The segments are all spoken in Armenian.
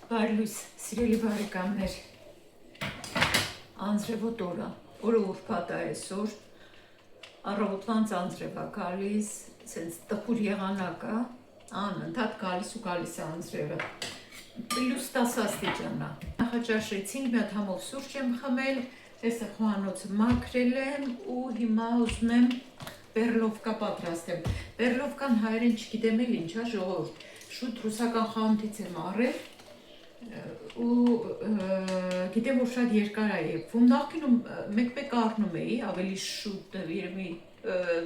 Բարլույս, սիրելի բարեկամներ, անձրևոտ օրը ուրբաթ է այսօր, առավոտվանց անձրև է գալիս, սենց տխուր եղանակ է, անընդհատ գալիս ու գալիս է անձրևը, պլյուս 10 աստիճան է։ Նախաճաշեցին, մի հատ համով սուրճ եմ խմել, տեսը խոհանոցը մաքրել եմ ու հիմա ուզում եմ բեռլովկա պատրաստեմ։ Բեռլովկան հայերեն չգիտեմ էլ ինչ է, ժողովուրդ, շուտ ռուսական խանութից եմ առել ու գիտեմ որ շատ երկար է եփվում, նախկինում մեկ-մեկ առնում էի, ավելի շուտ, երևի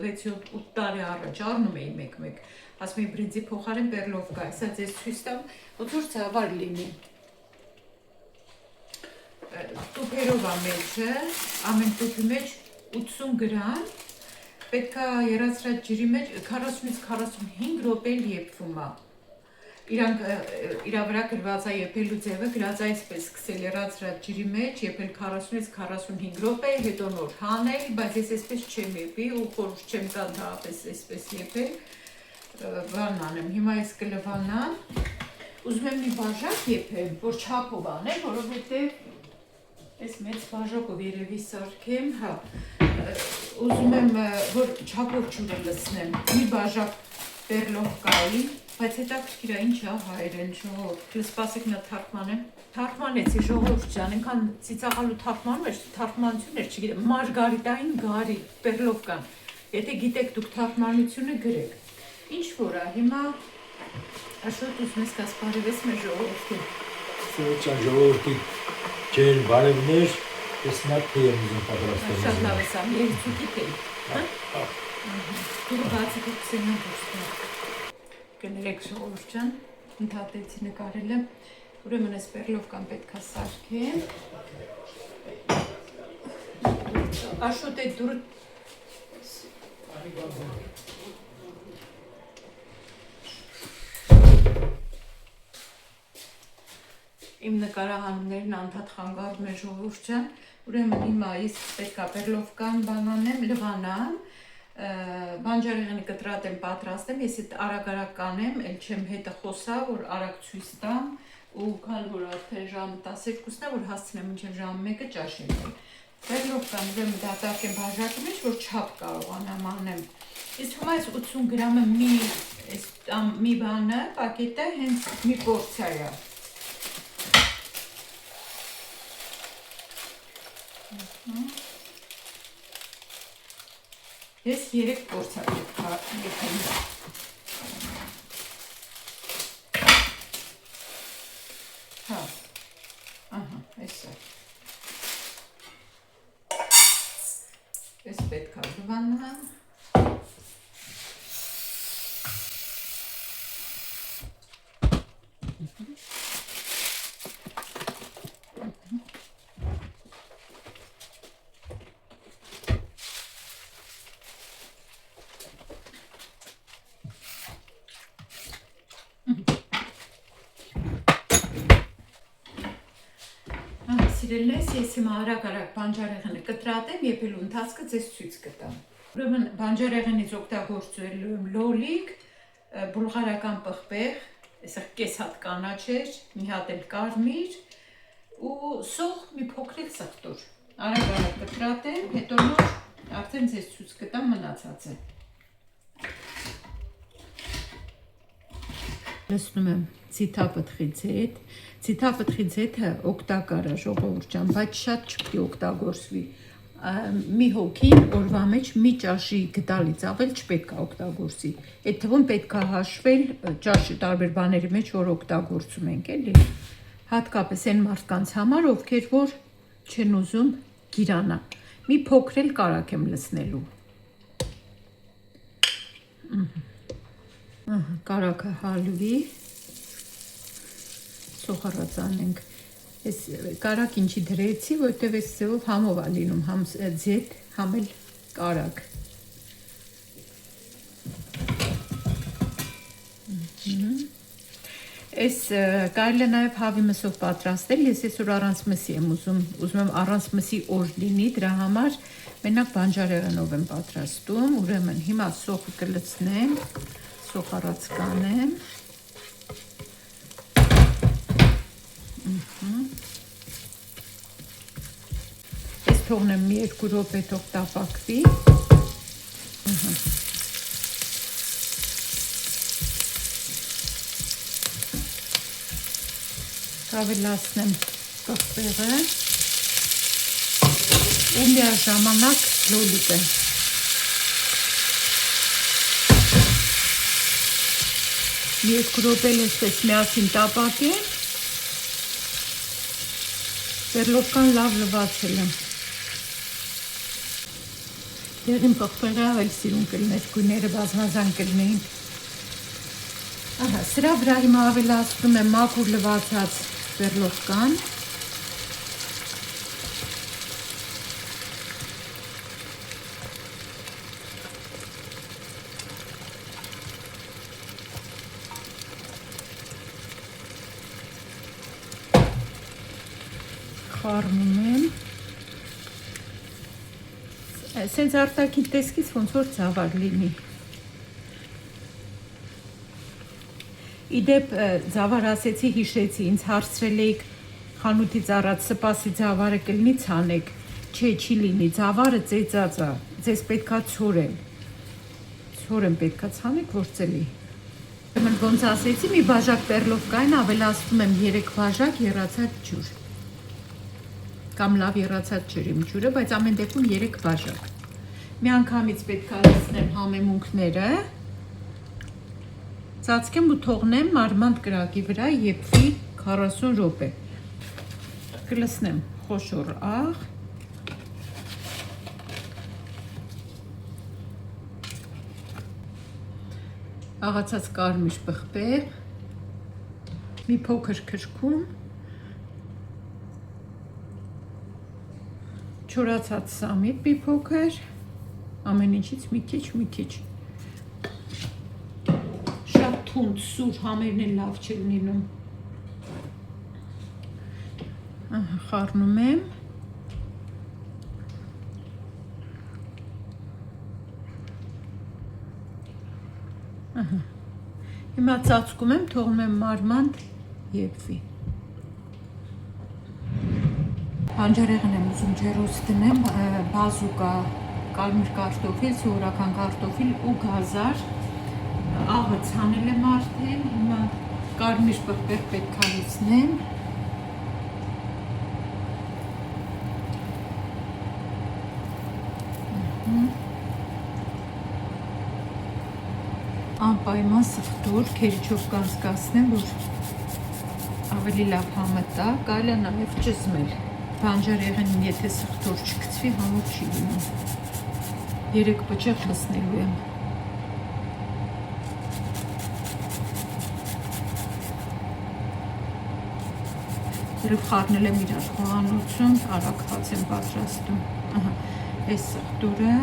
6-8 տարի առաջ առնում էի մեկ-մեկ, ասում էի բրինձի փոխարեն բեռլովկա, սա ձեզ ցույց տամ, ոնց որ ցավար լինի։ Տուփերով է մեջը, ամեն տուփի մեջ 80 գրամ, պետք է երացրած ջրի մեջ 40-ից 45 րոպե եփվում է։ Իրանք իրա վրա գրված է եփելու ձևը, գրած է այսպես սկսել երացրած ջրի մեջ, եփել 40-ից 45 րոպե, հետո նոր հանել, բայց ես այսպես չեմ եփի ու խորհուրդ չեմ տալ դրապես այսպես եփել, բան անեմ, հիմա ես կլվանամ, ուզում եմ մի բաժակ եփեմ, որ չափով անեմ, որովհետև այս մեծ բաժակով երևի սարքեմ, հա, ուզում եմ, որ չափով ջուրը լցնեմ, մի բաժակ բեռլովկայի, բայց հետաքրքիր է ինչ է հայերեն ժողովուրդ, սպասեք նա թարգմանեմ, թարգմանեցի ժողովուրդ ջան, այնքան ծիծաղալու թարգմանում էր, թարգմանություն էր, չգիտեմ, մարգարիտային գարի, բեռլովկան, եթե գիտեք դուք թարգմանությունը գրեք, ինչ որ է, հիմա շուտ ուզում ես կաս բարևես մեր ժողովուրդին։ Սրճան ժողովրդի ջեր բարևներ, ես նա թե եմ ուզում պատրաստել։ Շատ լավ ես ամ, երիցուկի թե, դուրը բացի կուքսենան դուրստա։ Կներեք ժողովուրդ ջան, ընդհատեցի նկարել եմ, ուրեմն ես բեռլովկան պետք է սարքեմ, աշոտ է դուրը, իմ նկարահանումներն անդադ խանգարում է ժողովուրդ ջան, ուրեմն հիմա ես պետք է բեռլովկան բանանեմ, լվանամ, բանջարեղենի կտրատեմ, պատրաստեմ, ես այդ արագ կանեմ, էլ չեմ հետը խոսա, որ արագ ցույց տամ ու քան որ արդեն ժամը 12-ն է, որ հասցնեմ մինչև ժամը 1-ը ճաշին եմ։ Բեռլովկան ուրեմն դատարկեմ բաժակի մեջ, որ չափ կարողանամ անեմ։ Իսկ հիմա այս 80 գրամը մի բանը, պակետը հենց մի պորցիա է։ Ես 3 պորցիա պետք է եփեմ։ Հա, ահա, այսա։ Ես պետք է լվանամ։ Սիրելիներս, ես հիմա արագ բանջարեղենը կտրատեմ, եփելու ընթացքը ձեզ ցույց կտամ։ Ուրեմն բանջարեղենից օգտագործելու եմ լոլիկ, բուլղարական պղպեղ, այսա կես հատ կանաչ էր, մի հատ էլ կարմիր ու սոխ մի փոքրիկ սխտոր։ Արագ կտրատեմ, հետո նոր արդեն ձեզ ցույց կտամ մնացածը։ Լցնում եմ ցիթապտղից հետ, ցիթապտղից հետը օգտակար է ժողովուրդ ջան, բայց շատ չպետք է օգտագործվի։ Մի հոգին օրվա մեջ մի ճաշի գդալից ավել չպետք է օգտագործի։ Այդ թվում պետք է հաշվել ճաշի տարբեր բաների մեջ, որ օգտագործում ենք, էլի։ Հատկապես այն մարդկանց համար, ովքեր որ չեն ուզում գիրանա։ Մի փոքր էլ կարակ եմ լցնելու։ Կարակը հալվի, սոխառած անենք, ես կարակ ինչի դրեցի, որտև ես ձևով համով է լինում, համ ձետ, համ էլ կարակ։ Ես կարելի է նաև հավի մսով պատրաստել, ես այսօր առանց մսի եմ ուզում եմ առանց մսի օր լինի, դրա համար մենակ բանջարեղենով եմ պատրաստում, ուրեմն հիմա սոխը կլցնեմ, սոխառած կանեմ, թողնեմ մի 2 րոպե թող տապակվի։ Կավելացնեմ կղպեղը ու միաժամանակ լոլիկը։ Մի 2 րոպե էսպես միասին տապակեմ։ Պերլովկան լավ լվացել եմ։ Դեղին պղպեղը ավել սիրուն կլներ, գույները բազմազան կլնեին։ Սրա վրա հիմա ավելացնում եմ մաքուր լվացած պերլովկան։ Խառնում եմ։ Սենց արտաքին տեսքից ոնց որ ծավալ լինի։ Իդեպ ծավար ասեցի հիշեցի, ինձ հարցրել էիք խանութից առաջ սպասի ծավարը կլինի ցանեք։ Չէ, չի լինի, ծավարը ծեծած է, ձեզ պետքա ցորեն։ Ցորեն պետքա ցանեք, որ ծելի։ Ոնց ասեցի, մի բաժակ պերլովկային ավելացնում եմ 3 բաժակ եռացած ջուր։ Կամ լավ եռացած ջրի ջուրը, բայց ամեն դեպքում 3 բաժակ։ Մի անգամից պետք է լցնեմ համեմունքները, ծածկեմ ու թողնեմ մարմանդ կրակի վրա եփվի 40 րոպե։ Կլցնեմ խոշոր աղ։ Աղացած կարմիր պղպեղ, մի փոքր քրքում, չորացած սամիտ մի փոքր, ամեն ինչից մի քիչ։ Շատ թունդ, սուր համերն էլ լավ չեն լինում։ Խառնում եմ։ Հիմա ծածկում եմ, թողնում եմ մարմանդ եփվի։ Բանջարեղեն եմ ուզում ջեռոց դնեմ, բազուկա, կարմիր կարտոֆիլ, սովորական կարտոֆիլ ու գազար։ Աղը ցանել եմ արդեն, հիմա կարմիր պղպեղ պետք է լցնեմ։ Անպայման սխտոր, քերիչով կանցկացնեմ, որ ավելի լավ համը տա, կարելի է նաև ճզմել։ Բանջարեղենին եթե սխտոր չգցվի, համով չի լինում։ 3 բջիջ լցնելու եմ։ Երբ խառնել եմ իրար խոհանոցում, արագ հաց եմ պատրաստում։ Այս սխտորը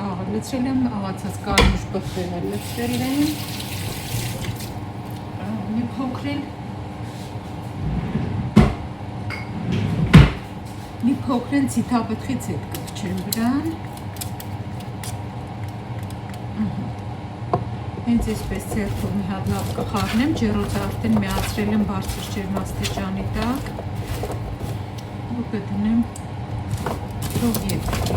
աղը լցրել եմ, աղացած կարմիր պղպեղը լցրել եմ։ Մի փոքրեն ցիթապտղից հետ կպչեմ վրան։ Հենց այսպես ձեռքով մի հատ լավ կխառնեմ, ջեռոցը արդեն միացրել եմ բարձր ջերմաստիճանի տակ։ Ու կդնեմ թող եփվի։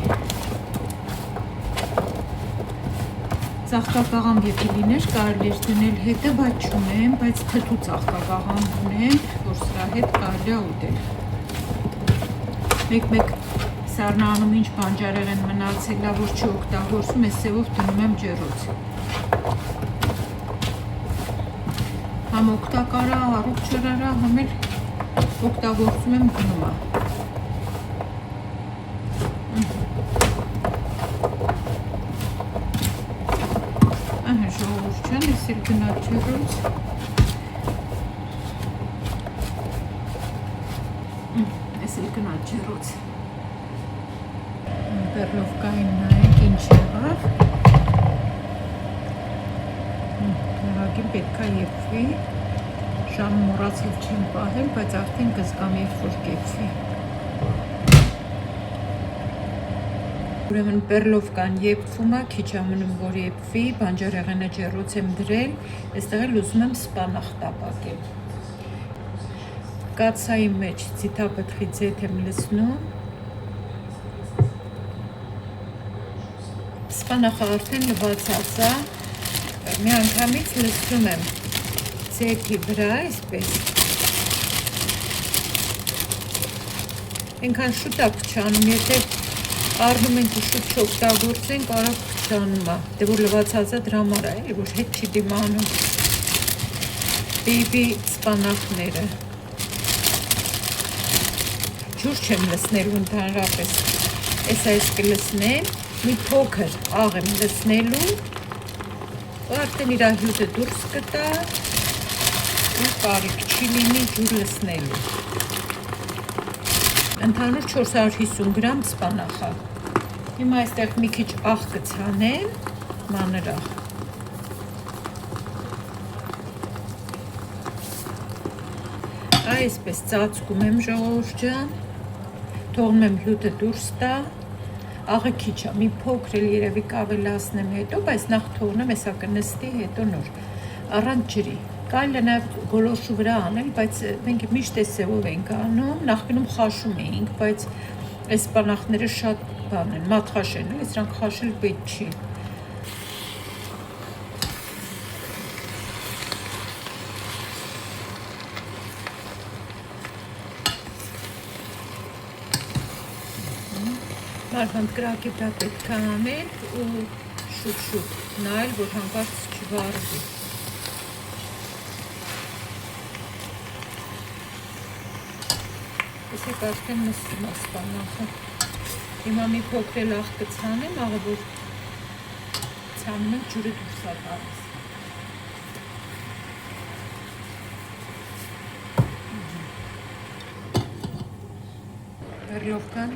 Ծաղկակաղամ եթե լիներ, կարելի էր դնել հետը, բայց չունեմ, բայց թթու ծաղկակաղամ ունեմ, որ սրա հետ կարելի է ուտել։ Մեկ-մեկ սառնանում ինչ բանջարեղեն մնացել է, որ չօգտագործում, այս սևով դնում եմ ջեռոց։ Համ օգտակար է, առողջ ջրարա, համ էլ օգտագործում եմ գնում է։ Ժողովուրդ ջան, ես էլ գնա ջեռոց։ Ես էլ գնա ջեռոց։ Պերլովկային նայեք ինչ եղավ։ Դրագին պետք է եփվի։ Ժամը մոռացել չեմ պահել, բայց արդեն կզգամ երբ որ կեփվի։ Ուրեմն պերլովկան եփվում է, քիչ է մնում որ եփվի, բանջարեղենը ջեռոց եմ դրել, այստեղ էլ ուզում եմ սպանախ տապակել։ կացայի մեջ ձիթապտղի ձեթ եմ լցնում։ Սպանախը արդեն լվացած է, մի անգամից լցնում եմ ձեթի վրա, այսպես։ Այնքան շուտ է փչանում, եթե առնում ենք ու շուտ չօգտագործենք, արագ փչանում է։ Դե որ լվացած է դրա համար է, որ հետ չի դիմանում բեյբի սպանախները։ Ջուր չեմ լցնելու ընդհանրապես, այս կլցնեմ, մի փոքր աղ եմ լցնելու, արդեն իր հյութը դուրս կտա ու կարիք չի լինի ջուր լցնելու։ Ընդհանուր 450 գրամ սպանախ է։ Հիմա այստեղ մի քիչ աղ կցանեմ, մանր աղ։ Այսպես ծածկում եմ ժողովուրդ ջան, թողնում եմ հյութը դուրս տա, աղը քիչ է, մի փոքր էլ երևի կավելացնեմ հետո, բայց նախ թողնեմ, հեսա կնստի, հետո նոր, առանց ջրի։ Կարելի է նաև գոլորշու վրա անել, բայց մենք միշտ այս ձևով ենք անում, նախկինում խաշում էինք, բայց այս սպանախները շատ բան են, մատխաշ են, սրանք խաշել պետք չի։ Մարդ կրակի վրա պետք է անել ու շուտ-շուտ նայել, որ հանկարծ չվարվի։ Տեսեք արդեն նստում է սպանախը։ Հիմա մի փոքր էլ աղ կցանեմ, աղը որ ցանում եմ ջուրը դուրս է գալիս։ Վերլովկան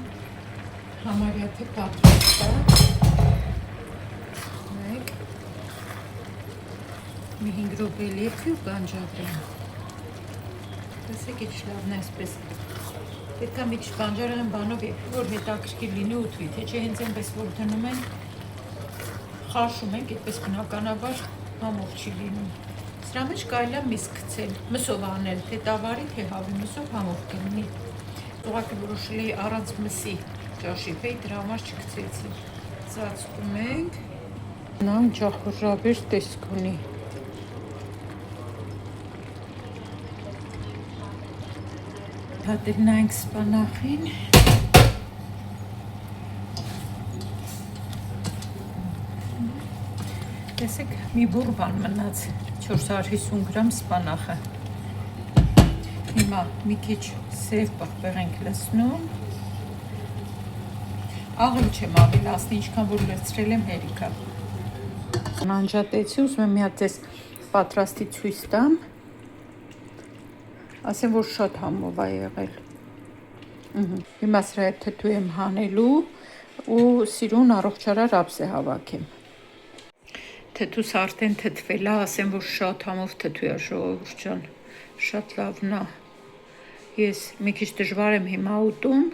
համարյա թե պատրաստ է։ Մի 5 րոպե լեփի ու կանջատեմ։ Տեսեք ինչ լավն է այսպես։ Պետք է մի քիչ բանջարեղեն բանով եփի, որ հետաքրքիր լինի ուտվի, թե չէ հենց այնպես որ դնում են, խաշում ենք, այդպես բնականաբար համով չի լինում։ Սրա մեջ կարելի է միս գցել, մսով անել, թե տավարի, թե հավի մսով համով կլինի։ Ուղղակի որոշելի առանց մսի ճաշի փեի, դրա համար չգցեցի։ Ծածկում ենք։ Նամ ջախորժաբեր տեսք ունի։ Հատերնայինք սպանախին։ Տեսեք, մի բուռ բան մնաց 450 գրամ սպանախը։ Հիմա մի քիչ սև պղպեղ ենք լցնում։ Աղը չեմ ավելացնի, ինչքան որ լցրել եմ հերիքա։ Անջատեցի, ուզում եմ մի հատ ձեզ պատրաստի ցույց տամ։ Ասեմ, որ շատ համով է եղել։ Հիմա սրա հետ թթու եմ հանելու ու սիրուն առողջարար ափսե հավաքեմ։ Թթուս արդեն թթվել է, ասեմ, որ շատ համով թթու է ժողովուրդ ջան, շատ լավն է։ Ես մի քիչ դժվար եմ հիմա ուտում,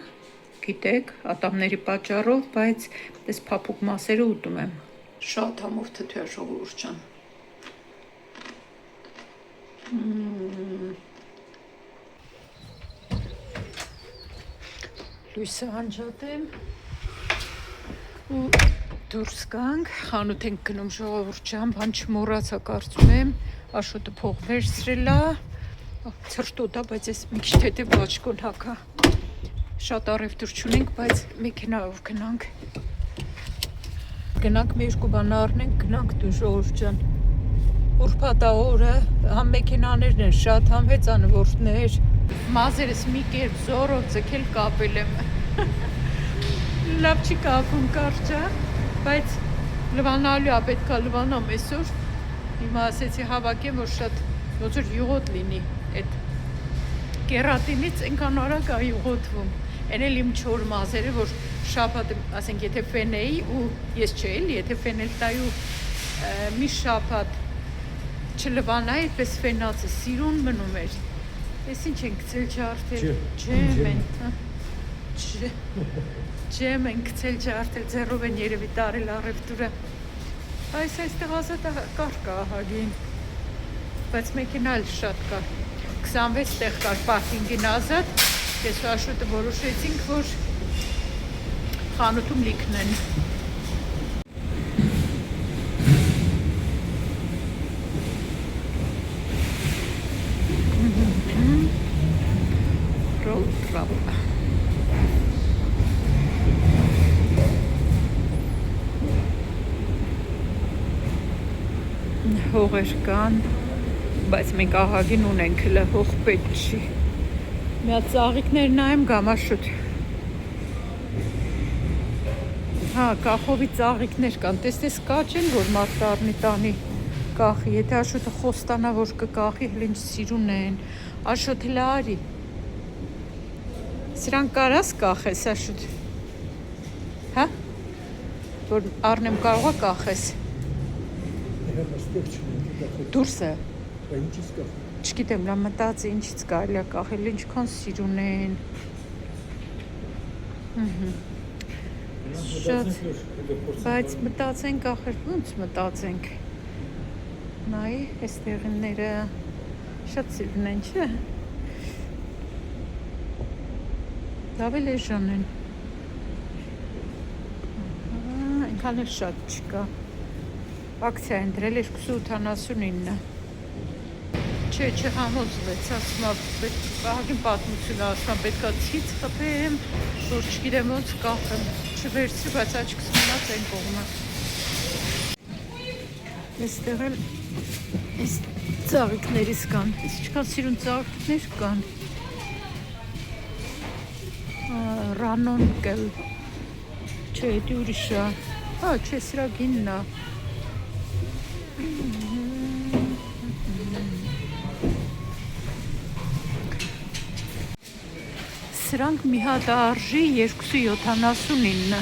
գիտեք, ատամների պատճառով, բայց այս փափուկ մասերը ուտում եմ։ Շատ համով թթու է ժողովուրդ ջան։ Լույսը անջատեմ ու դուրս գանք, խանութ ենք գնում ժողովուրդ ջան, բան չմոռացա կարծում եմ, Աշոտը փող վերցրել է, ցրտոտ է, բայց ես մի քիչ թեթև բաճկոն հագա։ Շատ առևտուր չունենք, բայց մեքենայով գնանք։ Գնանք մի երկու բան առնենք, գնանք դու ժողովուրդ ջան։ Ուրբաթա օրը համ մեքենաներն են շատ, համ հեծանվորդներ։ Մազերս մի կերպ զորով ձգել կապել եմ։ Լավ չի կապում կարճա, բայց լվանալու է, պետք է լվանամ այսօր։ Հիմա ասեցի հավաքեմ, որ շատ ոնց որ յուղոտ լինի, այդ կերատինից այնքան արագ է յուղոտվում։ Այն էլ իմ չոր մազերը, որ շաբաթ, ասենք, եթե ֆենեի ու ես չէ էլի, եթե ֆենել տայի ու մի շաբաթ չլվանայի, այդպես ֆենացը սիրուն մնում էր։ Ես ինչ ենք գցել ջարդել, ջեմ են գցել ջարդել, ձեռով են երևի տարել առևտուրը։ Այս այստեղ ազատ կար կա ահագին, բայց մեքենա էլ շատ կա։ 26 տեղ կար պարքինգին ազատ, ես ու Աշոտը որոշեցինք, որ խանութում լիքնեն։ Road travel. Հողեր կան, բայց մենք ահագին ունենք հլը հող պետք չի։ Մի հատ ծաղիկներ նայեմ գամ Աշոտ։ Հա, կախովի ծաղիկներ կան, տեսնես կաչ են, որ մարդ առնի տանի կախի, եթե Աշոտը խոստանա, որ կկախի, հլ ինչ սիրուն են, Աշոտ հլը արի։ Սրանք կարաս կախես, Աշոտ, հա, որ առնեմ կարողա կախես։ Դուրս է։ Չգիտեմ, նա մտածի ինչից կարելի է կախել, ինչքան սիրուն են։ Շատ, բայց մտածենք ախր, ոնց մտածենք։ Նայ, այս տեղինները շատ սիրուն են, չէ։ Լավ էլ էժան են։ Այնքան էլ շատ չկա։ Ակցիա են դրել 289։ Չէ, չհամոզվեց, ասում է, ահագին պատմություն ասում, պետքա ցից խփեմ, որ չգիտեմ ոնց կախեմ, չվերցրի, բայց աչքս մնաց այն կողմը։ Այստեղ էլ այս ծաղիկներից կան, ինչքան սիրուն ծաղիկներ կան։ Ranonkel, չէ, դի ուրիշ է, հա, չէ, սրա գինն է։ Սրանք մի հատ արժի 279։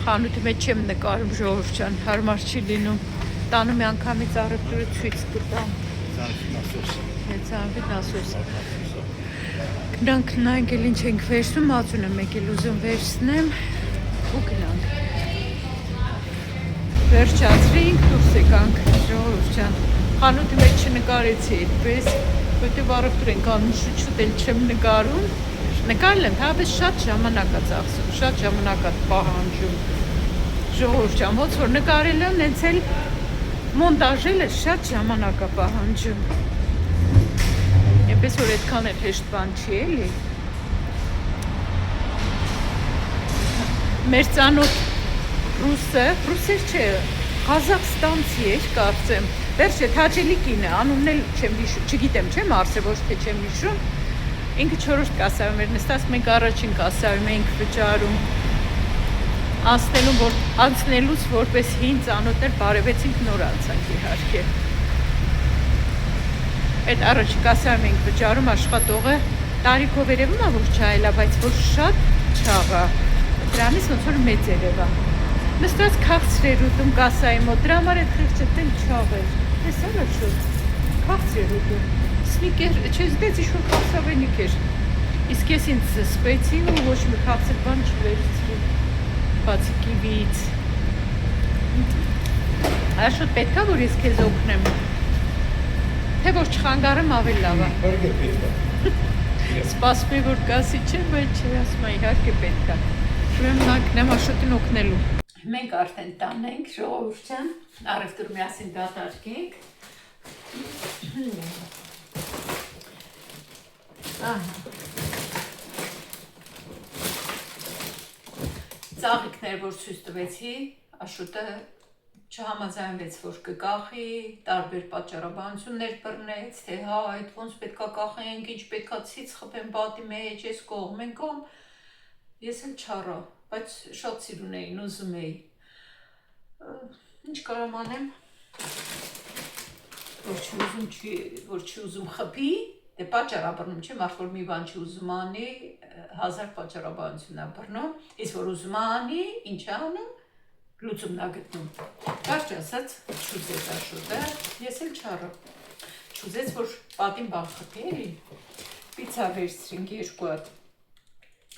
Խանութի մեջ չեմ նկարում ժողովուրդ ջան, հարմար չի լինում։ Տանը մի անգամից առևտուրը ցույց կտամ։ Ծանվիտ ասոս։ Գնանք նայենք էլ ինչ ենք վերցնում, ածուն եմ եկել ուզում վերցնեմ ու գնանք։ Վերջացրինք, դուրս եկանք, ժողովուրդ ջան։ Խանութի մեջ չնկարեցի այդպես, որտեղ առևտուր ենք անում, շուտ էլ չեմ նկարում։ Նկարել եմ, հավես շատ ժամանակ է ծախսում, շատ ժամանակ է պահանջում։ Ժողովուրդ ջան, ոնց որ նկարել եմ, հենց էլ մոնտաժելը շատ ժամանակ է պահանջում։ Այնպես որ այդքան էլ հեշտ բան չի էլի։ Մեր ծանոթ ռուսեր չէ, Ղազախստանցի էր, կարծեմ։ Վերջ է Թաջելի կինը, անունն էլ չեմ հիշում, չգիտեմ, չեմ արսե, ոչ թե չեմ հիշում։ Ինքը 4-րդ կասայում էր նստած, մենք առաջին կասայում էինք վճարում։ Անցնելուց որպես հին ծանոթներ բարևեցինք, նոր անցանք իհարկե։ Այդ առաջի կասայում էինք վճարում, աշխատողը տարիքով երևում է, որ չայել է, բայց որ շատ չաղ է։ Դրանից ոնց որ մեծ երևա։ Նստած քաղցր էր ուտում կասայի մոտ, դրա համար այդ խիղճը տեն չաղ էր։ Տեսա՞ր Աշոտ, քաղցր էր ուտում։ Սնիկեր, չեզդեց ինչ-որ քաղցրավենիք էր։ Իսկ ես ինձ զսպեցի ու ոչ մի քաղցր բան չվերցրի։ Բացի կիվիից։ Աշոտ, պետք է որ ես քեզ օգնեմ։ Թե որ չխանգարեմ ավելի լավ է։ Իհարկե պետք է։ Սպասում եմ որ կասի չէ, բայց չէ, ասում եմ իհարկե պետք է։ Ուրեմն նա գնամ Աշոտին օգնելու։ Մենք արդեն տան ենք, ժողովուրդ ջան, առևտուր միասին դատարկենք։ Ծաղիկներ, որ ցույց տվեցի, Աշոտը չհամաձայնվեց, որ կկախի, տարբեր պատճառաբանություններ բռնեց, թե հա, այդ ոնց պետքա կախենք, ինչ պետքա ցից խփեմ պատի մեջ, այս կողմ ենք ում, ես էլ չառա, բայց շատ սիրուն էին, ուզում էի։ Ինչ կարամ անեմ, որ չի ուզում խփի, դե պատճառաբռնում չէ, մարդ որ մի բան չի ուզում անի, հազար պատճառաբանություն է բռնում, իսկ որ ուզում անի, ինչ է անում, լուծումն է գտնում։ Կարճ ասած, չուզեց Աշոտը, ես էլ չառա։ Չուզեց, որ պատին բան խփի, էլի։ Պիցա վերցրինք 2 հատ։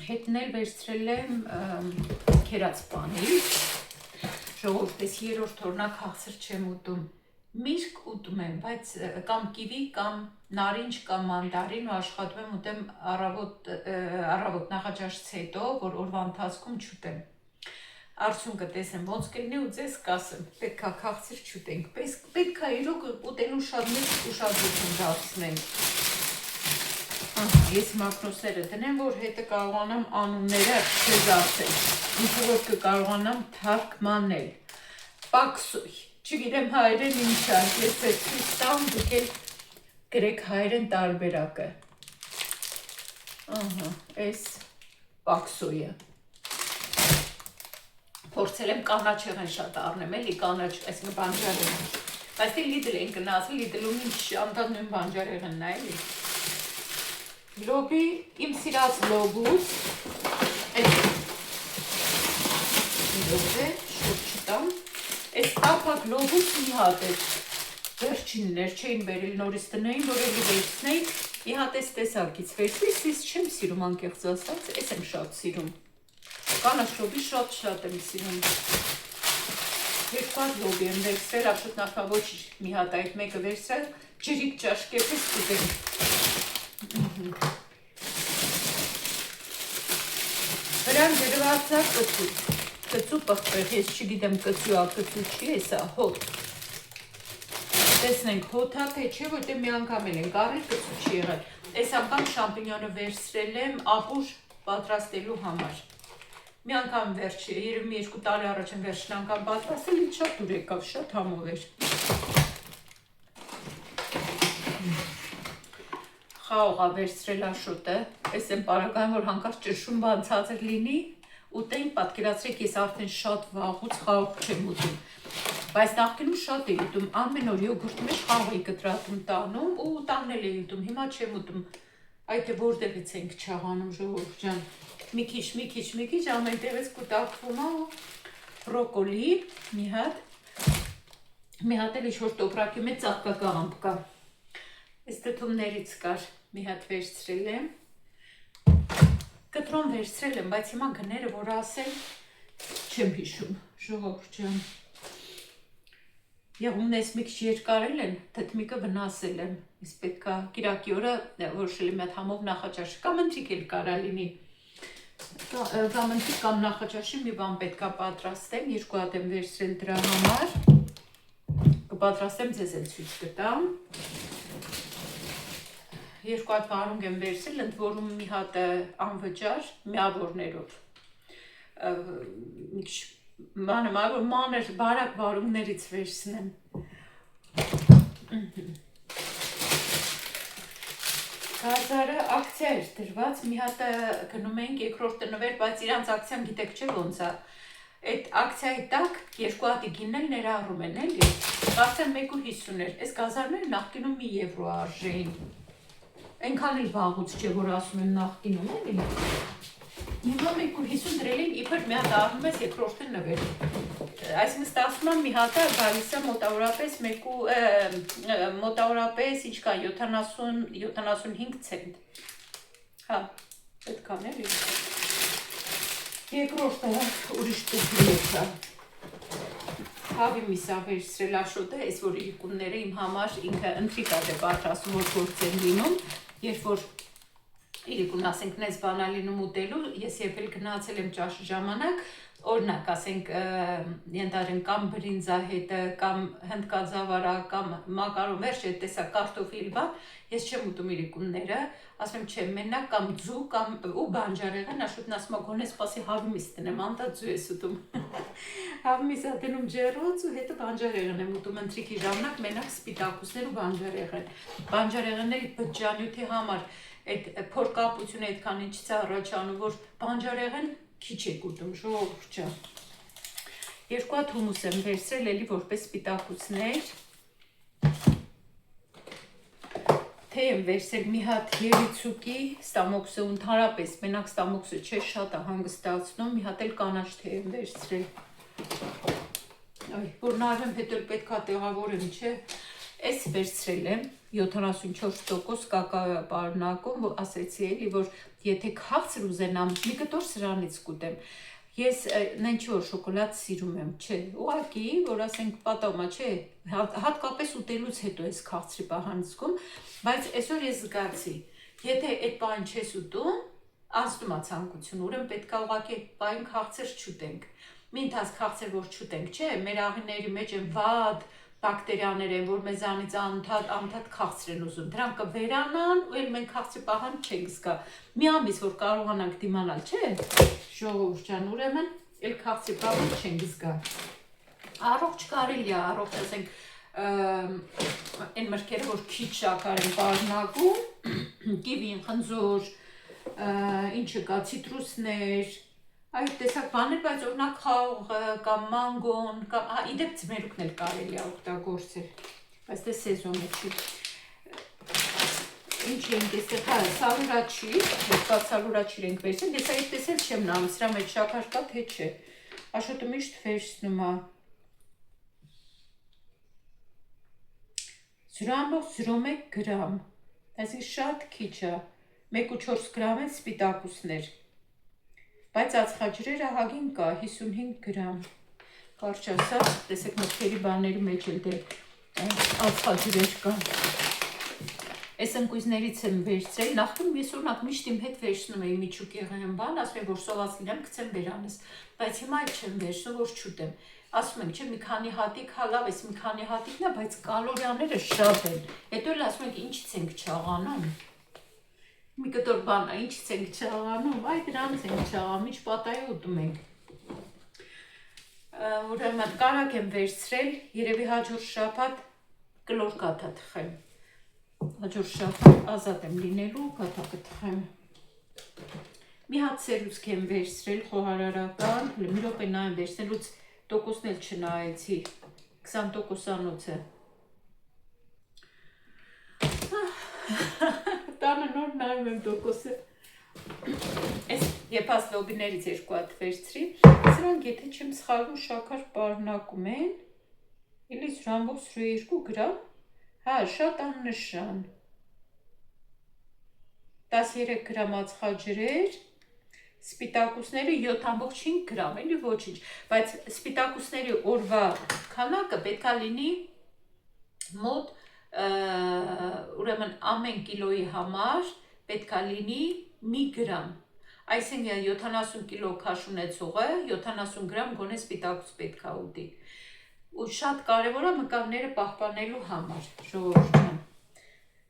Հետն էլ վերցրել եմ քերած պանիր։ Ժողովուրդ, ես 3-րդ օրնա քաղցր չեմ ուտում։ միրգ ուտում եմ, բայց կամ կիվի, կամ նարինջ, կամ մանդարին ու աշխատում եմ ուտեմ առավոտ նախաճաշից հետո, որ օրվա ընթացքում չուտեմ։ Արդյունքը տեսեմ ոնց կլինի ու ձեզ կասեմ, պետք է քաղցր չուտենք, պետք է իրոք ուտելու շատ մեծ ուշադրություն դարձնենք։ Ես մակրոսները դնեմ, որ հետը կարողանամ անունները ձեզ ասել, ինքը որ կկարողանամ թարգմանել։ Պաքսույ, չգիտեմ հայերեն ինչ է, ես է ցույց տամ, դուք էլ գրեք հայերեն տարբերակը։ Այս պաքսույը։ Փորձել եմ կանաչեղեն շատ առնեմ, էլի կանաչ, այսինքն բանջարեղեն։ Բայց դե Լիդլ են գնացել, Լիդլում ինչ անդադ նույն բանջարեղենն է, էլի։ Լոբի, իմ սիրած լոբուց, շուտ չտամ, այս տափակ լոբուց մի հատ էր, վերջիններ չէին բերել նորից տնային, որ էլի վերցնեի, մի հատ այս տեսակից վերցնի, ես չեմ սիրում անկեղծ ասած, ես եմ շատ սիրում, կանաչ լոբի շատ եմ սիրում, երկու հատ լոբի եմ վերցրել, ապշուտ նախավոր մի հատ այդ մեկը վերցրել, ջրիկ ճաշկեպից կուտեմ, Վրան գրվածա կծու պղպեղ, ես չգիտեմ կծու չի, եսա հոտ, տեսնենք հոթա թե չէ, որտեղ մի անգամ էլ ենք առել կծու չի եղել, այս անգամ շամպինյոնը վերցրել եմ ապուր պատրաստելու համար, մի անգամ երևի մի 2 տարի առաջ եմ վերջին անգամ պատրաստել, ինձ շատ դուր եկավ, շատ համով էր, խաղողա վերցրել աշոտը, ես եմ պարագայում, որ հանկարծ ճշում բան ցածր լինի, ուտենք, պատկերացրեք, ես արդեն շատ վաղուց խաղող չեմ ուտում, բայց նախկինում շատ էի ուտում, ամեն օր յոգուրտի մեջ խաղող էի կտրատում տանում ու տանել էի ուտում, հիմա չեմ ուտում, այդ է որտեղից ենք չաղանում ժողովուրդ ջան, մի քիչ, ամեն տեղից կուտակվում է ու բրոկոլի, մի հատ էլ ինչ-որ տոպրակի մեջ ծաղկակաղամբ կա, այս դդումներից կար, մի հատ վերցրել եմ, կտրոն վերցրել եմ, բայց հիմա գները, որ ասել, չեմ հիշում, ժողովուրդ ջան, եղումնես մի քիչ երկարել են, թթմիկը վնասել եմ, ես պետք է կիրակի օրը որոշել եմ այդ համով նախաճաշ, կամ ընթրիկ էլ կարա լինի, կամ ընթրիկ կամ նախաճաշի մի բան պետք է պատրաստեմ, 2 հատ եմ վերցրել դրա համար, կպատրաստեմ ձեզ էլ ցույց կտամ, 2 հատ վարունգ եմ վերցրել, ընդ որում մի հատ անվճար միավորներով, մի քիչ մանր բարակ վարունգներից վերցնեմ, Գազարը ակցիա էր դրված, մի հատ գնում էինք երկրորդը նվեր, բայց իրանց ակցիան գիտեք չէ ոնց է, այդ ակցիայի տակ 2 հատի գինն էլ ներառում են, էլի, կարծեմ 1.50 էր, այս գազարները նախկինում մի եվրո արժեին, այնքան էլ վաղուց չէ, որ ասում եմ նախկինում, էլի, հիմա 1.50 դրել են, իբր մի հատ առնում ես երկրորդը նվեր, այսինքն ստացվում է մի հատը գալիս է մոտավորապես ինչ կա 70-75 ցենտ, հա, պետք է էլի, երկրորդը ուրիշ տուփի է, հավի միսա վերցրել աշոտը, այս որ իրիկունները իմ համար ինքը ընթրիկ է պատրաստում, որ գործ են լինում, երբ որ իրիկուն ասենք նես բանա լինում ուտելու, ես երբ էլ գնացել եմ ճաշի ժամանակ, օրինակ ասենք ենթադրենք կամ բրինձա հետը, կամ հնդկաձավարա, կամ մակարոն վերջ այդ տեսակ կարտոֆիլ բան, ես չեմ ուտում իրիկունները, ասում եմ չեմ մենակ կամ ձու կամ ու բանջարեղեն, աշոտն ասում է գոնե սպասի հավի միս տնեմ, անտա ձու ես ուտում, հավի միսա դնում ջեռոց ու հետը բանջարեղեն եմ ուտում, ընթրիքի ժամանակ մենակ սպիտակուսներ ու բանջարեղենների բջջանյութի համար այդ փորկապությունը այդքան ինչից է առաջանում, որ բանջարեղեն քիչ եք ուտում, ժողովուրդ ջան։ 2 հատ հումուս եմ վերցրել էլի որպես սպիտակուցներ։ Թե եմ վերցրել մի հատ երիցուկի ստամոքսը, ընդհանրապես մենակ ստամոքսը չէ, շատ է հանգստացնում, մի հատ էլ կանաչ թե եմ վերցրել։ Որ նայեմ հետո պետք է տեղավորեմ, չէ։ Այս վերցրել եմ 74% կակաո պարունակում, որ ասեցի էլի, որ եթե քաղցր ուզենամ, մի կտոր սրանից կուտեմ։ Ես նենց որ շոկոլադ սիրում եմ, չէ, ուղղակի, որ ասենք պատահում է, չէ, հատկապես ուտելուց հետո ես քաղցրի պահան զգում, բայց այսօր ես զգացի, եթե այդ բան չես ուտում, ազդում է ցանկություն, ուրեմն պետք է ուղղակի այդ բան քաղցր չուտենք։ Մի ընթացք քաղցր որ չուտենք, չէ, մեր աղիների մեջ են վատ բակտերիաներ են, որ մեզանից անընդհատ քաղցր են ուզում։ Դրանք կվերանան, ու էլ մենք քաղցրի պահան չենք զգա։ Մի ամիս որ կարողանանք դիմանալ, չէ՞, ժողովուրդ ջան, ուրեմն էլ քաղցրի պահան չենք զգա։ Առողջ կարելի է, առողջ ասենք այն մրգերը, որ քիչ շաքար են պարունակում, կիվին, խնձոր, ինչը կա, ցիտրուսներ, այդ տեսակ բաներ, բայց օրինակ խաղողը կամ մանգոն, կամ իդեպ ձմերուկն էլ կարելի է օգտագործել, բայց դե սեզոնը չի։ Ինչ ենք այստեղ, հա, սալուրաչի, երկար սալուրաչիր ենք վերցել, ես այդպես էլ չեմ նայում, սրա մեջ շաքար կա, թե չէ։ Աշոտը միշտ վերցնում է 0.01 գրամ, այսինքն շատ քիչ է, 1.4 գրամ են սպիտակուցներ, բայց ածխաջրերը հագին կա 55 գրամ, կարճ ասած, տեսեք մտքերի բաների մեջ էլ դե ածխաջրեր կան։ Այս ընկույզներից եմ վերցրել, նախկինում ես օրինակ միշտ իմ հետ վերցնում էի միջուկեղեն բան, ասում եմ, որ սոված լինեմ, գցեմ բերանս, բայց հիմա էլ չեմ վերցնում, որ չուտեմ։ Ասում եմ, չէ, մի քանի հատիկ, հա լավ, այս մի քանի հատիկն է, բայց կալորիաները շատ են։ Հետո էլ ասում ենք, ինչից ենք չաղանում։ Մի կտոր բան է, ինչից ենք չաղանում, այ դրանից ենք չաղանում, ինչ պատահի ուտում ենք։ Ուրեմն կարակ եմ վերցրել, երևի հաջորդ շաբաթ կլոր կաթա թխեմ։ Հաջորդ շաբաթ ազատ եմ լինելու, կաթա կթխեմ։ Մի հատ սերուցք եմ վերցրել, խոհարարական, մի րոպե նայեմ վերցնելուց տոկոսն էլ չնայեցի, 20%-անոց է։ Տանը նոր նայում եմ տոկոսը։ Այս եփած լոբիներից երկու հատ վերցրի, սրանք եթե չեմ սխալվում շաքար պարունակում են, էլի 0.2 գրամ, հա, շատ աննշան, 13 գրամ ածխաջրեր, սպիտակուցները 7.5 գրամ, էլի ոչինչ, բայց սպիտակուցների օրվա քանակը պետք է լինի մոտ, ուրեմն ամեն կիլոյի համար պետք է լինի մի գրամ, այսինքն 70 կիլո քաշ ունեցողը 70 գրամ գոնե սպիտակուց պետք է ուտի, ու շատ կարևոր է մկավները պահպանելու համար, ժողովուրդ ջան,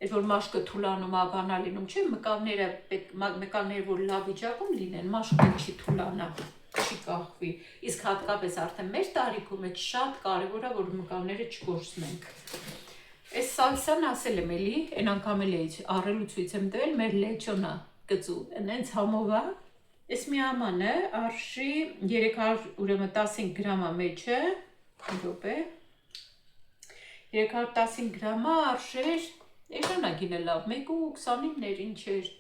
այդ որ մաշկը թուլանում աբանա լինում, չէ, մկավները որ լավ վիճակում լինեն, մաշկը չի թուլանա, չի կախվի, իսկ հատկապես արդեն մեր տարիքում այդ շատ կարևոր է, որ մկավները չկորցնենք։ Այս սալսան ասել եմ էլի, այն անգամ էլ առելու ցույց եմ տվել, մեր լեչոնա գծու, նենց համով է, այս մի ամանը արշի 315 գրամա մեջը, րոպե, 315 գրամա արշեր, էժանագին է լավ, 1.29-ներ ինչեր,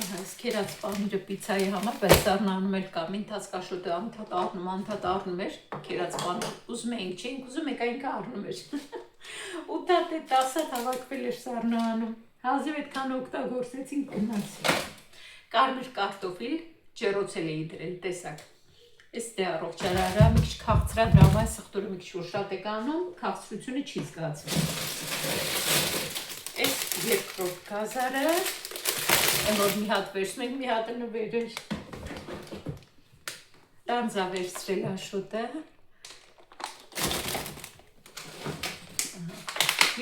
այս կերած պանիրը պիցայի համար, բայց սառնանում էլ կա, մինթացք աշոտը անթատ առնում էր, կերած պանիր, ուզում էինք, չէինք ուզում եք այնքը առնում էր, ու տատ է 10 հավաքվել էր սառնանում, հազիվ այդքան օգտագործեցինք գնացի, կարմիր կարտոֆիլ ջեռոցել էի դրել, տեսակ, այս դե առողջ արարա, մի քիչ քաղցրադրամ, այս սխտորը մի քիչ որ շատ եք անում, քաղցրությունը չի զգացվում, այս երկրորդ գազարը, Եմ որ մի հատ վերցնում ենք, մի հատը նվեր էր, տանձա վերցրել աշոտը,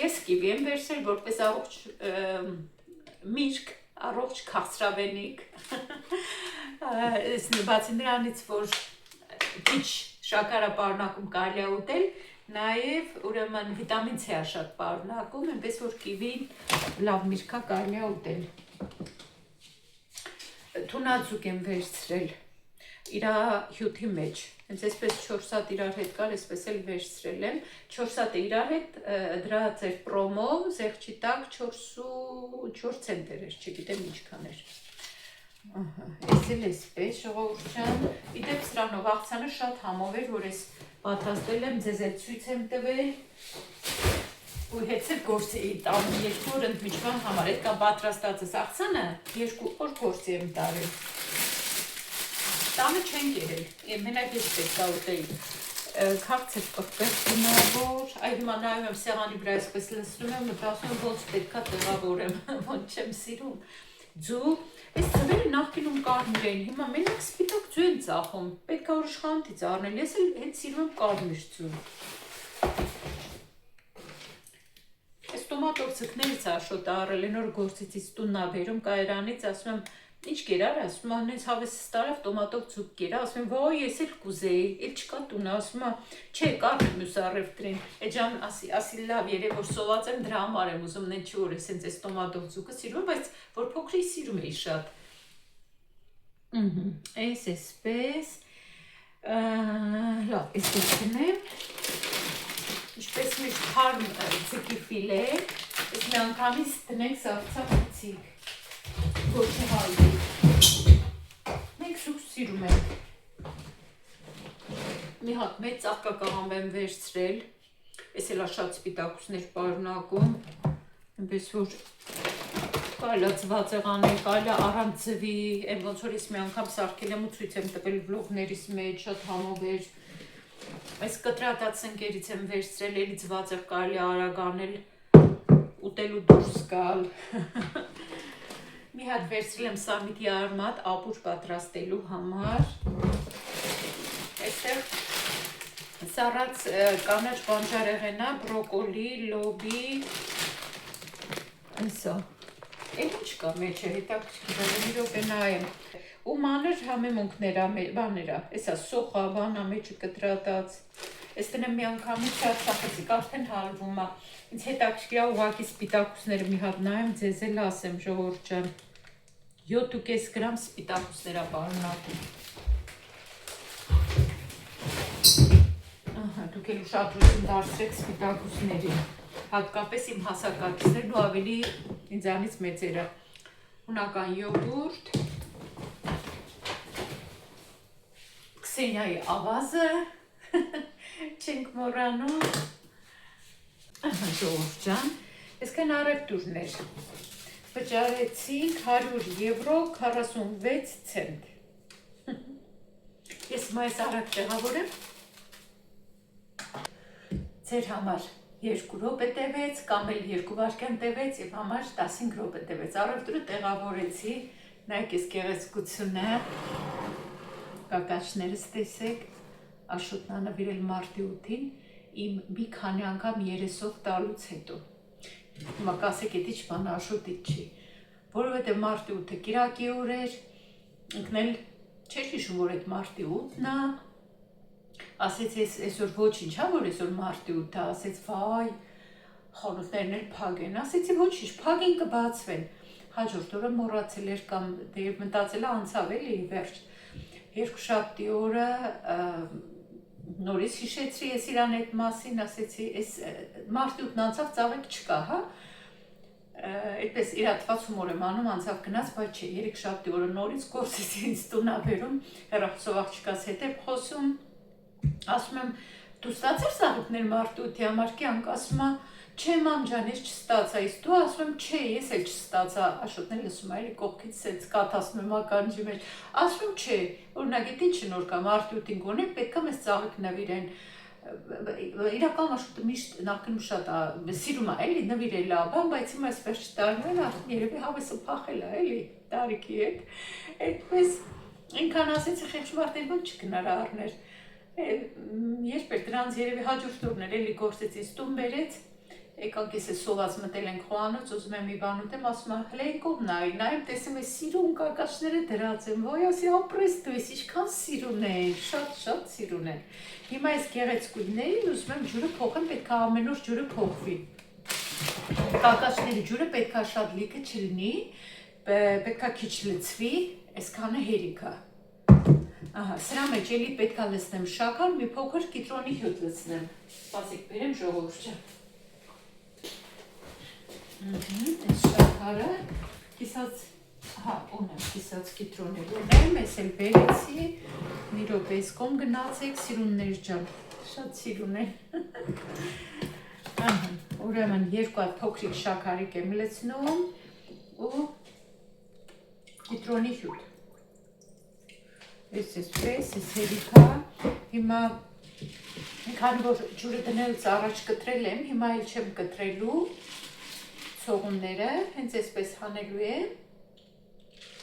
ես կիվի եմ վերցրել, որպես առողջ միրգ, առողջ քաղցրավենիք, բացի նրանից, որ քիչ շաքարը պարունակում կարելի է ուտել, նաև ուրեմն վիտամին C-ը շատ պարունակում, այնպես որ կիվին լավ միրգ է կարելի է ուտել։ Թունածուկ եմ վերցրել իրա հյութի մեջ, հենց այսպես 4 հատ իրար հետ կար, այսպես էլ վերցրել եմ, 4 հատը իրար հետ դրած էր պրոմով, զեղչի տակ 4 ցենտեր էր, չգիտեմ ինչքան էր, ես էլ այսպես ժողովուրդ ջան, իդեպ սրանով աղցանը շատ համով էր, որ ես պատրաստել եմ, ձեզ էլ ցույց եմ տվել, ու հետսեր գործ էի տանում 2 օր ընդմիջման համար, այդ կա պատրաստածս աղցանը 2 օր գործ եմ տարել, տանը չեն կերել, մենակ ես պետք է ուտեի, քաղցր պղպեղ գնավոր, այ հիմա նայում եմ սեղանի վրա այսպես լսնում եմ, մտածում եմ ոչ պետք է տեղավորեմ, ոչ չեմ սիրում, ձու, այս ձվերը նախկինում կարմիր էին, հիմա մենակ սպիտակ ձու են ծախում, պետք է ուշխանտից առնել, ես էլ հետ սիրում եմ կարմիր ձու։ Այս տոմատով ձկներից աշոտ առել են որ գործիցից տունն աբերում կայրանից, ասում եմ, ինչ կերար, ասում եմ, նենց հավեսս տարավ տոմատով ձուկ կերա, ասում եմ, վայ, ես էլ կուզեի, էլ չկա տունը, ասում եմ, չէ, կարմիր մյուս առևտրին, այդ ժամ ասի լավ երևի որ սոված եմ, դրա համար եմ ուզում, նենց չի որ ես հենց այս տոմատով ձուկը սիրում, բայց որ փոքրի սիրում էի շատ։ Այս էսպես, լավ, էսպես գնեմ, ինչպես միշտ հարմ ձկի ֆիլե, այս մի անգամից տնենք սարցախցիկ, որ չհալվի, մենք սուս սիրում ենք, մի հատ մեծ ծաղկակաղամբ եմ վերցրել, ես էլ շատ սպիտակուսներ պարունակում, այնպես որ կարելի ձված եղանել, կարելի առանց ձվի, այն ոնց որ ես մի անգամ սարքել եմ ու ցույց եմ տվել վլոգներիս մեջ, շատ համով էր, այս կտրատած սնկերից եմ վերցրել, էլի ձված եղ կարելի արագ անել, ուտելու դուրս գալ, մի հատ վերցրել եմ սամիտի արմատ ապուր պատրաստելու համար, այստեղ սառած կանաչ բանջարեղենա, բրոկոլի, լոբի, այսա, էլ ինչ կա մեջը, հետաքրքիր մի րոպե նայեմ, ու մանր համեմունքներա, բաներա, այսա սոխա, բանա մեջը կտրատած, այս տնեմ մի անգամից շատ սախեցիկ, արդեն հալվում է, ինձ հետաքրքիր ուղղակի սպիտակուսները մի հատ նայեմ, ձեզ էլ ասեմ ժողովուրդ ջան, 7.5 գրամ սպիտակուսներա պարունակում։ Դուք էլ ուշադրություն դարձրեք սպիտակուսներին, հատկապես իմ հասակակիցներն ու ավելի ինձանից մեծերը, հունական յոգուրտ, Քսենիայի ավազը, չենք մոռանում, ժողովուրդ ջան, այսքան առևտուրներ, վճարեցինք 100 եվրո 46 ցենտ, ես մայս արագ տեղավորեմ, ձեր համար 2 րոպե տևեց, կամ էլ 2 վայրկյան տևեց եւ համար 15 րոպե տևեց, առևտուրը տեղավորեցի, նայեք այս գեղեցկությունը, կակաչներս տեսեք, Աշոտն անավիրել մարտի 8-ին, իմ մի քանի անգամ երեսով տալուց հետո, հիմա կասեք էդ ինչ բան Աշոտից չի, որովհետև մարտի 8-ը կիրակի օր էր, ինքն էլ չէր հիշում, որ այդ մարտի 8-ն է, ասեց այսօր ոչինչ, հա որ այսօր մարտի 8-ը, ասեց վայ, խանութներն էլ փակ են, ասեցի ոչինչ, փակ են կբացվեն, հաջորդ օրը մոռացել էր կամ մտածել է անցավ էլի վերջ, երկուշաբթի օրը նորից հիշեցրի ես իրան այդ մասին, ասեցի մարտի 8-ն անցավ ծաղիկ չկա, հա, այդպես իրատված հումոր եմ անում, անցավ գնաց, բայց չէ, երեքշաբթի օրը նորից գործից ինձ տուն ա բերում, հեռախոսով աղջկաս հետ եմ խոսում, ասում եմ, դու ստացել ծաղիկներ մարտի 8-ի համար կյանք, ասում է, չէ ման ջան, ես չստացա, իսկ դու ասում եմ, չէ, ես էլ չստացա, Աշոտն էլ լսում է, էլի կողքից սենց կաթասնում եմ ականջի մեջ, ասում եմ, չէ, օրինակ ինչ նոր կա, մարտի 8-ին գոնե պետք է մեզ ծաղիկ նվիրեն, իրական Աշոտը միշտ նախկինում շատ սիրում է, էլի նվիրել է, բայց հիմա այս վերջ տարիներին արդեն երևի հավեսը փախել է, էլի տարիքի հետ, այդպես ինքան ասեցի խեղճ մարդեր ոնց չգնար առներ, երբ էր դրանց երևի հաջորդ օրն էր, էլի գործից ինձ տուն բերեց, եկանք ես ես սոված մտել ենք խոհանոց, ուզում եմ մի բան ուտեմ, ասում եմ, հլե եկով նայեմ, տեսեմ ես սիրուն կակաչները դրած եմ, ոյ ասի ապրես դու ես, ինչքան սիրուն են, շատ սիրուն են, հիմա ես գեղեցկույններին ուզում եմ ջուրը փոխեմ, պետք է ամեն օր ջուրը փոխվի, կակաչների ջուրը պետք է շատ լիքը չլինի, պետք է քիչ լցվի, այսքանը հերիք է, սրա մեջ էլի պետք է լցնեմ շաքար, մի փոքր կիտրոնի հյութ լցնեմ, սպասեք բերեմ ժողովուրդ ջան, այս շաքարը կիսած, ունեմ կիսած կիտրոներ ունեմ, ես էլ բերեցի, մի րոպե ես կոմ գնացեք, սիրուններ ջան, շատ սիրուն են, ուրեմն 2 հատ փոքրիկ շաքարիկ եմ լցնում ու կիտրոնի հյութ, Էսպես, հերիքա, հիմա քանի որ ջուրը դնելուց առաջ կտրել եմ, հիմա էլ չեմ կտրելու ցողունները, հենց այսպես հանելու եմ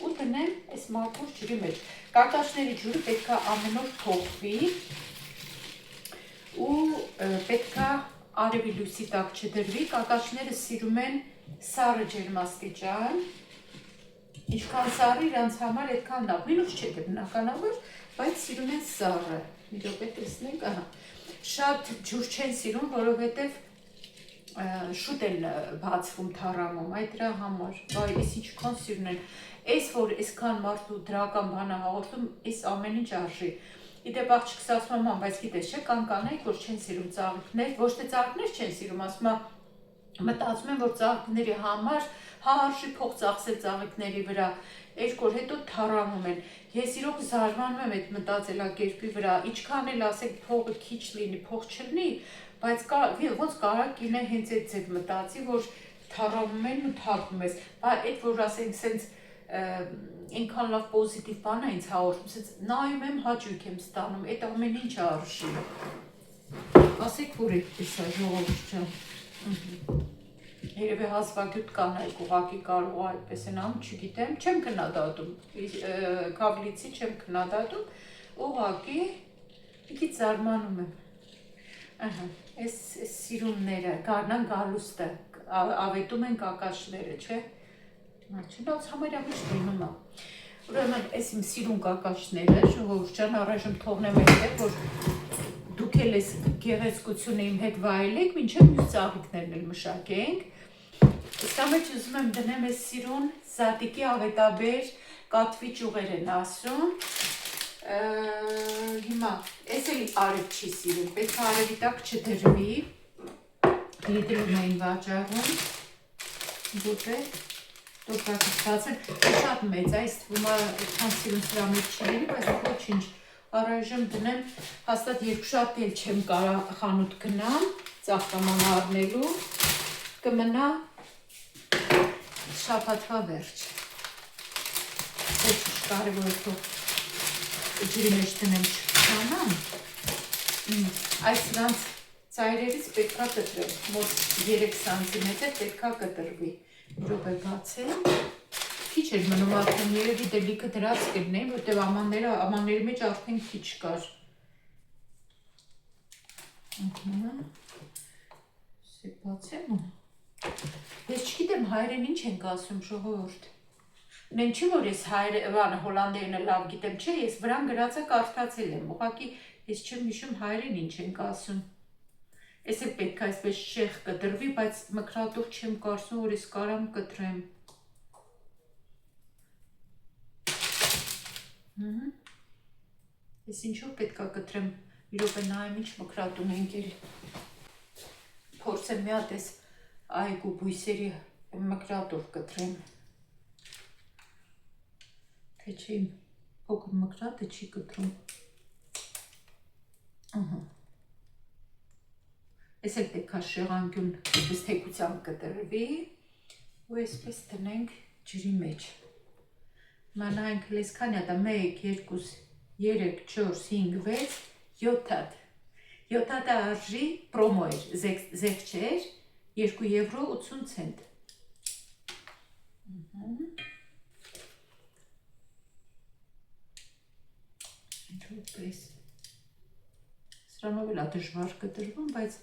ու դնեմ այս մաքուր ջրի մեջ։ Կակաշների ջուրը պետք է ամեն օր փոխվի ու պետք է արևի լույսի տակ չդրվի, կակաշները սիրում են սառը ջերմաստիճան, ինչքան սառը իրանց համար այդքան լավ, մինուս չէ բնականաբար, բայց սիրում են սառը, մի րոպե տեսնենք, ահա, շատ ջուր չեն սիրում, որովհետև շուտ են բացվում թառամում, այդ դրա համար, վայ, ես ինչքան սիրուն են, այս որ այսքան մարդու դրական բան է հաղորդում, այս ամեն ինչ արժի։ Իդեպ աղջիկս ասում եմ, բայց գիտես չէ, կան կանայք, որ չեն սիրում ծաղիկներ, ոչ թե ծաղիկներ չեն սիրում, ասում եմ, մտածում եմ, որ ծաղիկների համար արժի փող ծախսել ծաղիկների վրա, երկու օր հետո թառամում են։ Ես իրոք զարմանում եմ այդ մտածելակերպի վրա, ինչքան էլ ասեք փողը քիչ լինի, փող չլինի, բայց ոնց կարող կինը հենց այդ ձև մտածի, որ թառամում են ու թափում ես, բայց այդ որ ասենք սենց այնքան լավ պոզիտիվ բան է ինձ հաղորդում, սենց նայում եմ հաճույք եմ ստանում, այդ ամեն ինչ արժի։ Ասեք, որ այդպես է ժողովուրդ ջան։ Երևի հազվագյուտ կանայք ուղղակի կարող է այդպես են անում, չգիտեմ, չեմ քննադատում, կավլիցի չեմ քննադատում, ուղղակի մի քիչ զարմանում եմ։ Ահա, այս սիրունները, գարնան գալուստը, ավետում են կակաշները, չէ՞։ Չնայած համարյա միշտ լինում է։ Ուրեմն, այս իմ սիրուն կակաշները, ժողովուրդ ջան, առայժմ թողնեմ այդտեղ, որ դուք էլ այս գեղեցկությունը իմ հետ վայելեք, մինչև մյուս ծաղիկներն էլ մշակենք։ Սա մեջ ուզում եմ դնեմ այս սիրուն զատիկի ավետաբեր կատվի ճյուղեր են ասում։ Հիմա, այս էլ արև չի սիրում, պետք է արևի տակ չդրվի, լիտրում էին վաճառում, որտեղ տորտակից բացել, շատ մեծ է, այս թվում է այդքան սիրուն սրա մեջ չի լինի, բայց ոչինչ, առայժմ դնեմ, հաստատ երբ շատ էլ չեմ կարող խանութ գնամ, ծաղկաման առնելու, կմնա շաբաթվա վերջ։ Ոչ կարևոր է թող ջրի մեջ դնեմ չքանամ, այս սրանց ծայրերից պետք է կտրեմ, մոտ 3 սանտիմետր պետք է կտրվի, րոպե բացեմ, քիչ էր մնում արդեն երևի դելիքը դրած կլինեին, որտեղ ամանների մեջ արդեն քիչ կար։ Բացեմ ու ես չգիտեմ հայերեն ինչ ենք ասում ժողովուրդ։ Նեն չի որ ես հոլանդերենը լավ գիտեմ, չէ, ես վրան գրածը կարդացել եմ, ուղղակի ես չեմ հիշում հայերեն ինչ ենք ասում։ Ես էլ պետք է այսպես շեղ կտրվի, բայց մկրատով չեմ կարծում, որ ես կարամ կտրեմ։ Ես ինչով պետք է կտրեմ, մի րոպե նայեմ ինչ մկրատում ենք էլ։ Փորձեմ մի հատ այս այգու բույսերի մկրատով կտրեմ։ Թե չէ իմ փոքր մկրատը չի կտրում։ Ես էլ պետք է շեղանկյուն այսպես թեքությամբ կտրվի ու այսպես տնենք ջրի մեջ։ Մանայինք լեսքան յատա 1, 2, 3, 4, 5, 6, 7 հատ։ 7 հատը արժի պրոմո էր, զեղ չէր, 2 եվրո 80 ցենտ։ Ինչպես սրանով էլ է դժվար կտրվում, բայց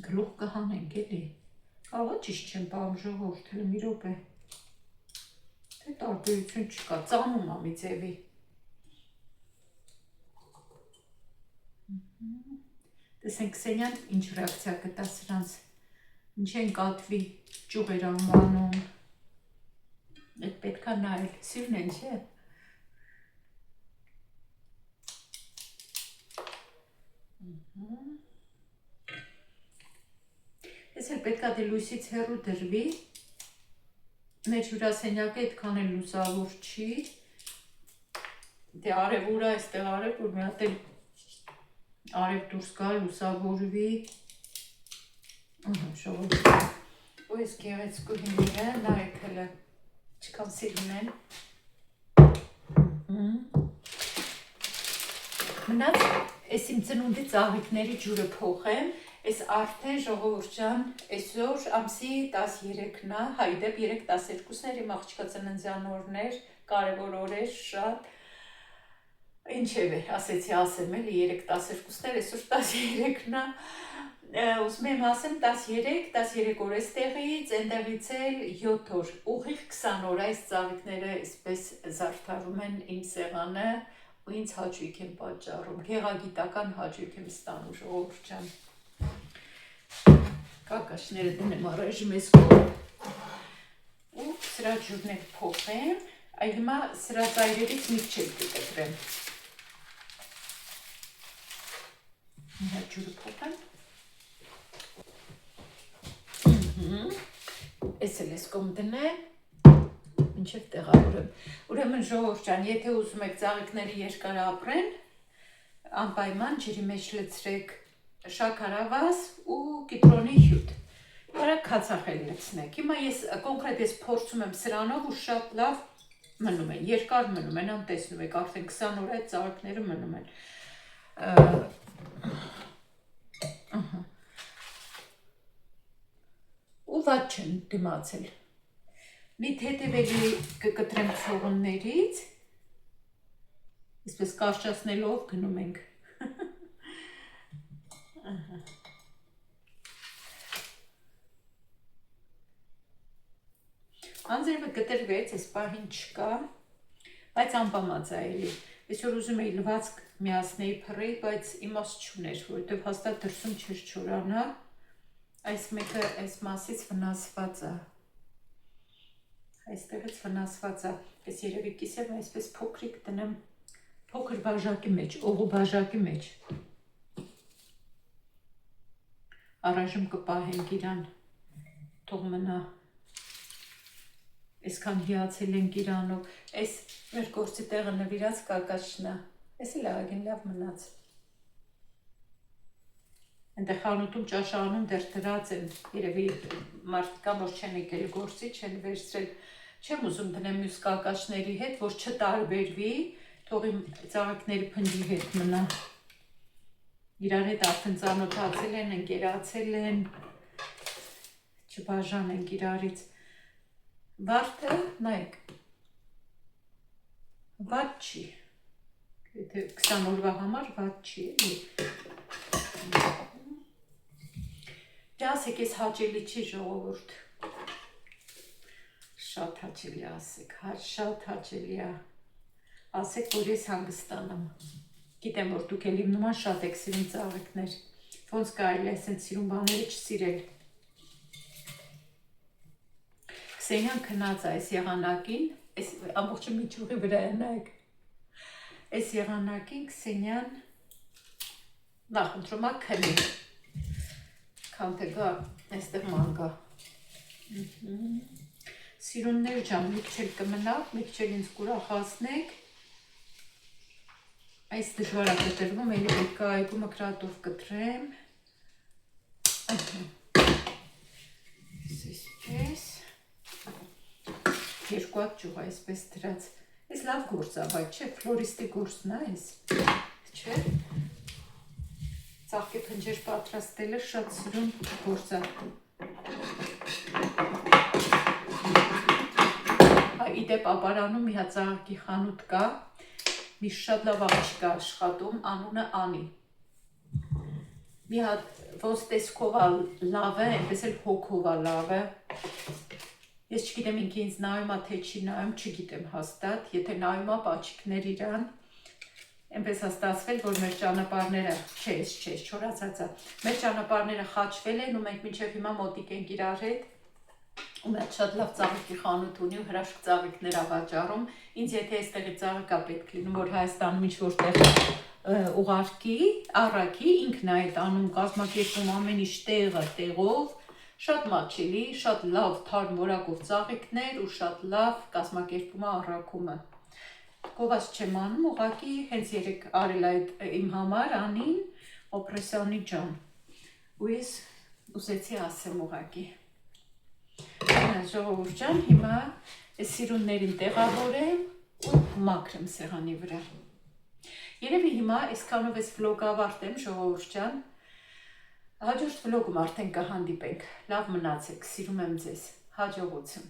գլուխ կհանենք էլի։ Կարող է ճիշտ չեմ պահում ժողովուրդ, հələ մի րոպե։ Թե տարբերություն չկա, ծանում է մի ձևի։ Տեսենք Քսենյան ինչ ռեակցիա կտա սրանց, ինչ են կատվի ճյուղեր անվանում, այդ պետք է նայել, սիրուն են, չէ։ Ես էլ պետք է դե լույսից հեռու դրվի, մեջ հյուրասենյակը այդքան էլ լուսավոր չի, դե արև ուրա այստեղ արև, որ մի հատ էլ արև դուրս գա, լուսավորվի, շողով ու ես գեղեցկու հիմները, նայեք հլը, չկան սիրուն են, Մնաց այս իմ ծնունդի ծաղիկների ջուրը փոխեմ, այս արդեն ժողովուրդ ջան, այսօր ամսի 13-ն է, հայդեպ 3-12-ներ իմ աղջկա ծննդյան օրներ, կարևոր օրեր շատ, ինչև է, ասեցի ասեմ էլի 3-12-ներ, այսօր 13-ն է, ուզում եմ ասեմ 13 օր էստեղից, այնտեղից էլ 7 օր, ուղիղ 20 օր այս ծաղիկները այսպես զարդարում են իմ սեղանը ու ինձ հաճույք եմ պատճառում, գեղագիտական հաճույք եմ ստանում ժողովուրդ ջան։ Կակաշները դնեմ առայժմ ես կողմ ու սրա ջուրն էլ փոխեմ, այ հիմա սրա ծայրերից մի քիչ կկտրեմ։ Հիմա ջուրը փոխեմ։ Այս էլ ես կողմ դնեմ, մինչև տեղավորեմ։ Ուրեմն ժողովուրդ ջան, եթե ուզում եք ծաղիկները երկար ապրեն, անպայման ջրի մեջ լցրեք շաքարավազ ու կիտրոնի հյութ։ Արա քացախել լցնեք։ Հիմա ես կոնկրետ փորձում եմ սրանով ու շատ լավ մնում են, երկար մնում են, տեսնում եք, արդեն 20 օր այդ ծաղիկները մնում են։ Ու վատ չեն դիմացել։ Մի թեթևելի կկտրեմ ցողուններից, այսպես կարճացնելով գնում ենք։ Անձրևը կտրվեց, այս պահին չկա, բայց անպամած է էլի։ Այսօր ուզում էի լվացք միացնեի փռեի, բայց իմաստ չուներ, որովհետև հաստատ դրսում չէր չորանա, այս մեկը այս մասից վնասված է։ Այստեղից վնասված է, ես երևի կիսեմ այսպես փոքրիկ տնեմ, փոքր բաժակի մեջ, օղու բաժակի մեջ։ Առայժմ կպահենք իրան, թող մնա, այսքան հիացել ենք իրանով, այս մեր գործի տեղը նվիրած կակաշն է, այս էլ աղագին լավ մնաց։ Այնտեղ խանութում ճաշարանում դեռ դրած են, երևի մարդկան, որ չեն եկել գործի, չեն վերցրել, չեմ ուզում դնեմ մյուս կակաշների հետ, որ չտարբերվի, թող իմ ծաղիկների փնջի հետ մնա։ Իրար հետ արդեն ծանոթացել են, ընկերացել են, չբաժան ենք իրարից։ Վարդը, նայեք, վատ չի, եթե 20 օրվա համար վատ չի, էլի։ Ասեք, ես հաճելի չի ժողովուրդ, շատ հաճելի ասեք, շատ հաճելի է, ասեք, որ ես հանգստանամ, գիտեմ, որ դուք էլ իմ նման շատ եք սիրում ծաղիկներ, ոնց կարելի է այսենց սիրում բաները չսիրել։ Քսենյան քնած է այս եղանակին, այս ամբողջը միջուղի վրա է նայեք, այս եղանակին Քսենյան նախընտրում է քնի։ Քանթե գա, այստեղ ման գա։ Սիրուններ ջան, մի քիչ էլ կմնա, մի քիչ էլ ինձ կուրախացնեք։ Այս դժվար է կտրվում, էլի պետք է այգու մկրատով կտրեմ։ Այսպես։ Երկու հատ ճյուղ այսպես դրած։ Այս լավ գործ է, բայց չէ, ֆլորիստի գործն է այս։ Չէ։ Ծաղկի փնջեր պատրաստելը շատ սիրուն գործ է։ Իդեպ ապարանում մի հատ ծաղկի խանութ կա, մի շատ լավ աղջիկ աշխատում, անունը Անի։ Մի հատ ոնց տեսքով լավ է, այնպես էլ հոգով լավ է։ Ես չգիտեմ ինքը ինձ նայում է, թե չի նայում, չգիտեմ հաստատ, եթե նայում է աչիկներ իրան, այնպես հաստատվել, որ մեր ճանապարհները, չէ, չորացած է, մեր ճանապարհները խաչվել են ու մենք մինչև հիմա մոտիկ ենք իրար հետ, ու մեծ շատ լավ ծաղիկի խանութ ունի ու հրաշք ծաղիկներ վաճառում, ինձ եթե այստեղի ծաղիկա պետք լինում, որ Հայաստանում ինչ-որ տեղ ուղարկի, առաքի, ինքն է այդ անում, կազմակերպում ամեն ինչ տեղով, շատ մաչելի, շատ լավ թարմ որակով ծաղիկներ ու շատ լավ կազմակերպում է առաքումը։ Գովաս չեմ անում, ուղղակի հենց երեք արել այդ իմ համար Անին, օպրեսիոնի ջան, ու ես ուզեցի ասեմ ուղղակի։ Ժողովուրդ ջան, հիմա այս սիրուններին տեղավորեմ ու մաքրեմ սեղանի վրա։ Երևի հիմա այսքանով այս վլոգը ավարտեմ, ժողովուրդ ջան։ Հաջորդ վլոգում արդեն կհանդիպենք։ Լավ մնացեք, սիրում եմ ձեզ։ Հաջողություն։